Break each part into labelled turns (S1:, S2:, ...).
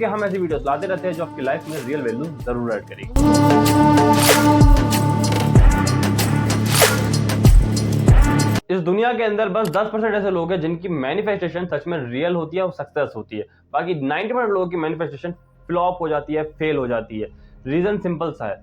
S1: कि हम ऐसी वीडियोस लाते रहते हैं जो आपकी लाइफ में रियल वैल्यू जरूर ऐड करेगी। इस दुनिया के अंदर बस 10% ऐसे लोग हैं जिनकी मैनिफेस्टेशन सच में रियल होती है और सक्सेस होती है। बाकी 90% लोगों की मैनिफेस्टेशन फ्लॉप हो जाती है, फेल हो जाती है। रीजन सिंपल सा है,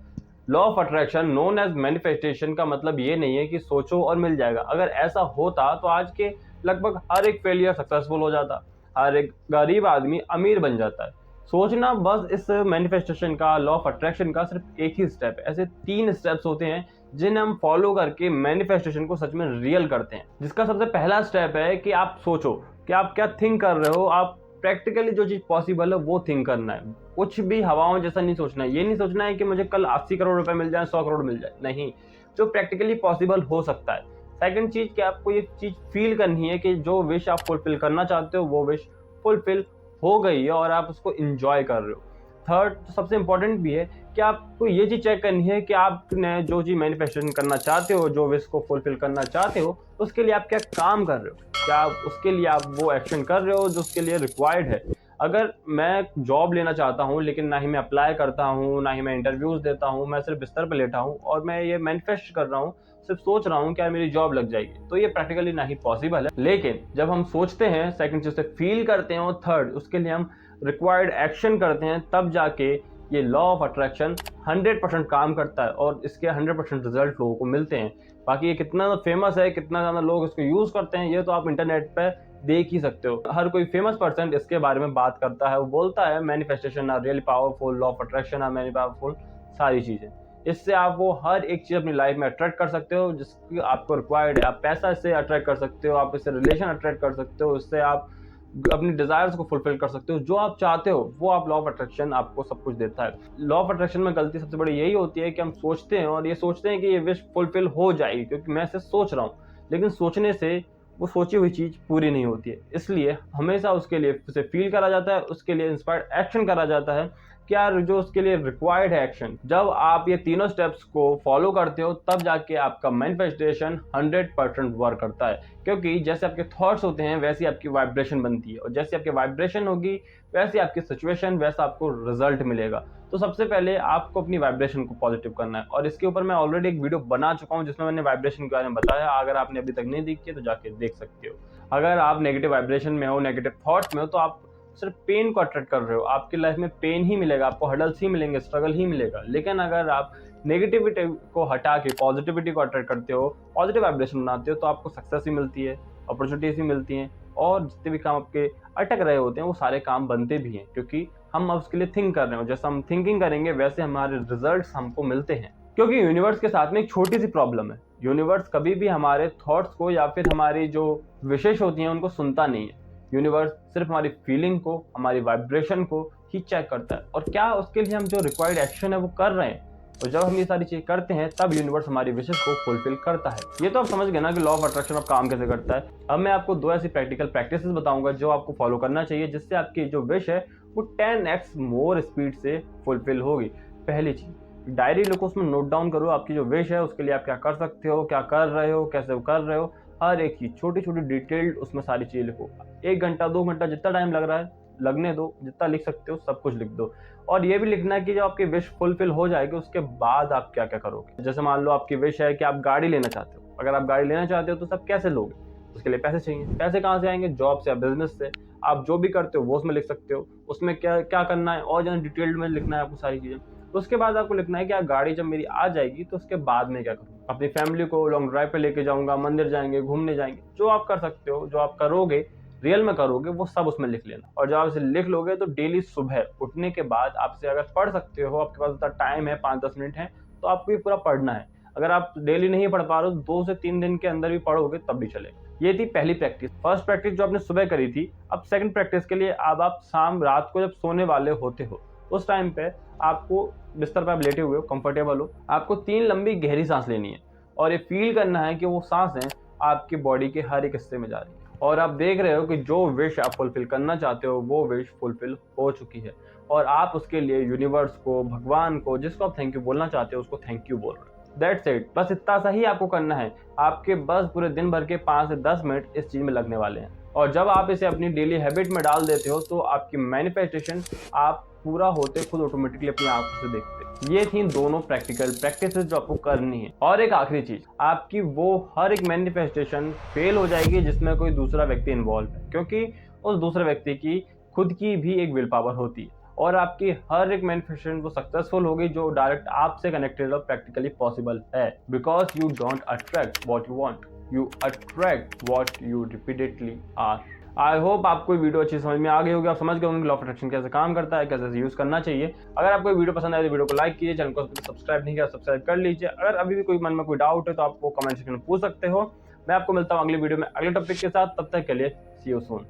S1: law of attraction known as manifestation का मतलब ये नहीं है कि सोचो और मिल जाएगा। अगर ऐसा होता तो आज के लगभग हर एक फेलियर सक्सेसफुल हो जाता, हर एक गरीब आदमी अमीर बन जाता है। सोचना बस इस मैनिफेस्टेशन का, लॉ ऑफ अट्रैक्शन का सिर्फ एक ही स्टेप है। ऐसे 3 स्टेप्स होते हैं जिन्हें हम फॉलो करके मैनिफेस्टेशन को सच में रियल करते हैं। जिसका सबसे पहला स्टेप है कि आप सोचो कि आप क्या थिंक कर रहे हो। आप प्रैक्टिकली जो चीज पॉसिबल है वो थिंक करना है। कुछ भी हवाओं जैसा नहीं सोचना है। ये नहीं सोचना है कि मुझे कल 80 करोड़ रुपए मिल जाए, 100 करोड़ मिल जाए, नहीं, जो प्रैक्टिकली पॉसिबल हो सकता है। सेकंड चीज कि आपको ये चीज फील करनी है कि जो विश आप फुलफिल करना चाहते हो वो विश फुलफिल हो गई है और आप उसको इंजॉय कर रहे हो। थर्ड, तो सबसे इंपॉर्टेंट भी है कि आपको ये चीज चेक करनी है कि आपने जो चीज मैनिफेस्टेशन करना चाहते हो, जो विश को फुलफिल करना चाहते हो, उसके लिए आप क्या काम कर रहे हो। क्या उसके लिए आप वो एक्शन कर रहे हो जो उसके लिए रिक्वायर्ड है। अगर मैं जॉब लेना चाहता हूँ लेकिन ना ही मैं अप्लाई करता हूँ, ना ही मैं इंटरव्यूज देता हूँ, मैं सिर्फ बिस्तर पर लेटा हूँ और मैं ये मैनिफेस्ट कर रहा हूँ, सिर्फ सोच रहा हूँ क्या मेरी जॉब लग जाएगी, तो ये प्रैक्टिकली ना ही पॉसिबल है। लेकिन जब हम सोचते हैं, सेकंड चीज से फील करते हैं और थर्ड उसके लिए हम रिक्वायर्ड एक्शन करते हैं, तब जाके ये लॉ ऑफ अट्रैक्शन 100% काम करता है और इसके 100% रिजल्ट लोगों को मिलते हैं। बाकी ये कितना फेमस है, कितना ज़्यादा लोग इसको यूज़ करते हैं, ये तो आप इंटरनेट पे देख ही सकते हो। हर कोई फेमस पर्सन इसके बारे में बात करता है, वो बोलता है manifestation are really powerful, law of attraction are very powerful, सारी चीज़ें। इससे आप वो हर एक चीज़ अपनी लाइफ में अट्रैक्ट कर सकते हो जिसकी आपको रिक्वायर्ड है। आप पैसा इससे अट्रैक्ट कर सकते हो, आप इससे रिलेशन अट्रैक्ट कर सकते हो, इससे आप अपनी डिजायर्स को फुलफिल कर सकते हो। जो आप चाहते हो वो आप, लॉ ऑफ अट्रैक्शन आपको सब कुछ देता है। लॉ ऑफ अट्रैक्शन में गलती सबसे बड़ी यही होती है कि हम सोचते हैं और ये सोचते हैं कि ये विश फुलफिल हो जाएगी क्योंकि मैं इसे सोच रहा हूँ, लेकिन सोचने से वो सोची हुई चीज पूरी नहीं होती है। इसलिए हमेशा उसके लिए उसे फील करा जाता है, उसके लिए इंस्पायर्ड एक्शन करा जाता है, क्या जो उसके लिए रिक्वायर्ड है एक्शन। जब आप ये तीनों स्टेप्स को फॉलो करते हो तब जाके आपका मैनिफेस्टेशन 100% वर्क करता है। क्योंकि जैसे आपके थॉट्स होते हैं वैसी आपकी वाइब्रेशन बनती है और जैसे आपकी वाइब्रेशन होगी वैसे आपकी सिचुएशन, वैसा आपको रिजल्ट मिलेगा। तो सबसे पहले आपको अपनी वाइब्रेशन को पॉजिटिव करना है और इसके ऊपर मैं ऑलरेडी एक वीडियो बना चुका हूँ जिसमें मैंने वाइब्रेशन के बारे में बताया। अगर आपने अभी तक नहीं देखी है तो जाके देख सकते हो। अगर आप नेगेटिव वाइब्रेशन में हो, नेगेटिव थॉट्स में हो, तो आप सिर्फ पेन को अट्रैक्ट कर रहे हो। आपकी लाइफ में पेन ही मिलेगा, आपको हडल्स ही मिलेंगे, स्ट्रगल ही मिलेगा। लेकिन अगर आप नेगेटिविटी को हटा के पॉजिटिविटी को अट्रैक्ट करते हो, पॉजिटिव वाइब्रेशन बनाते हो, तो आपको सक्सेस ही मिलती है, अपॉर्चुनिटीज भी मिलती हैं और जितने भी काम आपके अटक रहे होते हैं वो सारे काम बनते भी हैं क्योंकि हम अब उसके लिए थिंक कर रहे हो। जैसा हम थिंकिंग करेंगे वैसे हमारे रिजल्ट्स हमको मिलते हैं। क्योंकि यूनिवर्स के साथ में एक छोटी सी प्रॉब्लम है, यूनिवर्स कभी भी हमारे थॉट्स को या फिर हमारी जो विशेष होती हैं उनको सुनता नहीं है। यूनिवर्स सिर्फ हमारी फीलिंग को, हमारी वाइब्रेशन को ही चेक करता है और क्या उसके लिए हम जो रिक्वायर्ड एक्शन है वो कर रहे हैं। और जब हम ये सारी चीज़ करते हैं तब यूनिवर्स हमारी विशेष को फुलफिल करता है। ये तो आप समझ गए ना कि लॉ ऑफ अट्रैक्शन अब काम कैसे करता है। अब मैं आपको 2 ऐसी प्रैक्टिकल प्रैक्टिसेस बताऊंगा जो आपको फॉलो करना चाहिए जिससे आपकी जो विश है वो 10x मोर स्पीड से फुलफिल होगी। पहली चीज़, डायरी लिखो, उसमें नोट डाउन करो आपकी जो विश है उसके लिए आप क्या कर सकते हो, क्या कर रहे हो, कैसे कर रहे हो, हर एक चीज छोटी छोटी डिटेल्ड उसमें सारी चीजें लिखो। 1 घंटा 2 घंटा जितना टाइम लग रहा है लगने दो, जितना लिख सकते हो सब कुछ लिख दो। और ये भी लिखना है कि जब आपकी विश फुलफिल हो जाएगी उसके बाद आप क्या क्या करोगे। जैसे मान लो आपकी विश है कि आप गाड़ी लेना चाहते हो। अगर आप गाड़ी लेना चाहते हो तो सब कैसे लोगे, उसके लिए पैसे चाहिए। पैसे कहाँ से आएंगे? जॉब से या बिजनेस से। आप जो भी करते हो वो उसमें लिख सकते हो, उसमें क्या क्या करना है और ज़्यादा डिटेल्ड में लिखना है आपको सारी चीज़ें। तो उसके बाद आपको लिखना है कि गाड़ी जब मेरी आ जाएगी तो उसके बाद में क्या करूँ। अपनी फैमिली को लॉन्ग ड्राइव पे लेके जाऊंगा, मंदिर जाएंगे, घूमने जाएंगे, जो आप कर सकते हो, जो आप करोगे, रियल में करोगे, वो सब उसमें लिख लेना। और जब आप इसे लिख लोगे तो डेली सुबह उठने के बाद आपसे अगर पढ़ सकते हो, आपके पास उतना टाइम है, 5-10 मिनट है, तो आपको ये पूरा पढ़ना है। अगर आप डेली नहीं पढ़ पा रहे हो 2 से 3 दिन के अंदर भी पढ़ोगे तब भी चलेगा। ये थी पहली प्रैक्टिस, फर्स्ट प्रैक्टिस जो आपने सुबह करी थी। अब सेकंड प्रैक्टिस के लिए अब आप शाम रात को जब सोने वाले होते हो उस टाइम पे आपको बिस्तर पर आप लेटे हुए हो, कंफर्टेबल हो, आपको 3 लंबी गहरी सांस लेनी है और ये फील करना है कि वो सांसें आपकी बॉडी के हर एक हिस्से में जा रही है और आप देख रहे हो कि जो विश आप फुलफिल करना चाहते हो वो विश फुलफिल हो चुकी है और आप उसके लिए यूनिवर्स को, भगवान को, जिसको आप थैंक यू बोलना चाहते हो उसको थैंक यू बोल रहे हो। दैट्स इट, बस इतना सा ही आपको करना है। आपके बस पूरे दिन भर के 5 से 10 मिनट इस चीज में लगने वाले हैं और जब आप इसे अपनी डेली हैबिट में डाल देते हो तो आपकी मैनिफेस्टेशन आप पूरा होते खुद ऑटोमेटिकली अपनी आंखों से देखते हो। ये थी दोनों प्रैक्टिकल प्रैक्टिसेस जो आपको करनी है। और एक आखिरी चीज, आपकी वो हर एक मैनिफेस्टेशन फेल हो जाएगी जिसमें कोई दूसरा व्यक्ति इन्वॉल्व है, क्योंकि उस दूसरे व्यक्ति की खुद की भी एक विल पावर होती है। और आपकी हर एक मैनिफेस्टेशन वो सक्सेसफुल होगी जो डायरेक्ट आपसे कनेक्टेड और प्रैक्टिकली पॉसिबल है। Because you don't attract what you want, you attract what you repeatedly are. I hope आपको वीडियो अच्छी समझ में आ गई होगी, आप समझ गए होंगे लॉ ऑफ अट्रैक्शन कैसे काम करता है, कैसे यूज करना चाहिए। अगर आपको वीडियो पसंद आए तो वीडियो को लाइक कीजिए, चैनल को सब्सक्राइब नहीं किया सब्सक्राइब कर लीजिए। अगर अभी भी कोई मन में कोई डाउट है तो आप वो कमेंट सेक्शन में पूछ सकते हो। मैं आपको मिलता हूँ अगली वीडियो में अगले टॉपिक के साथ, तब तक के लिए सी यू सून।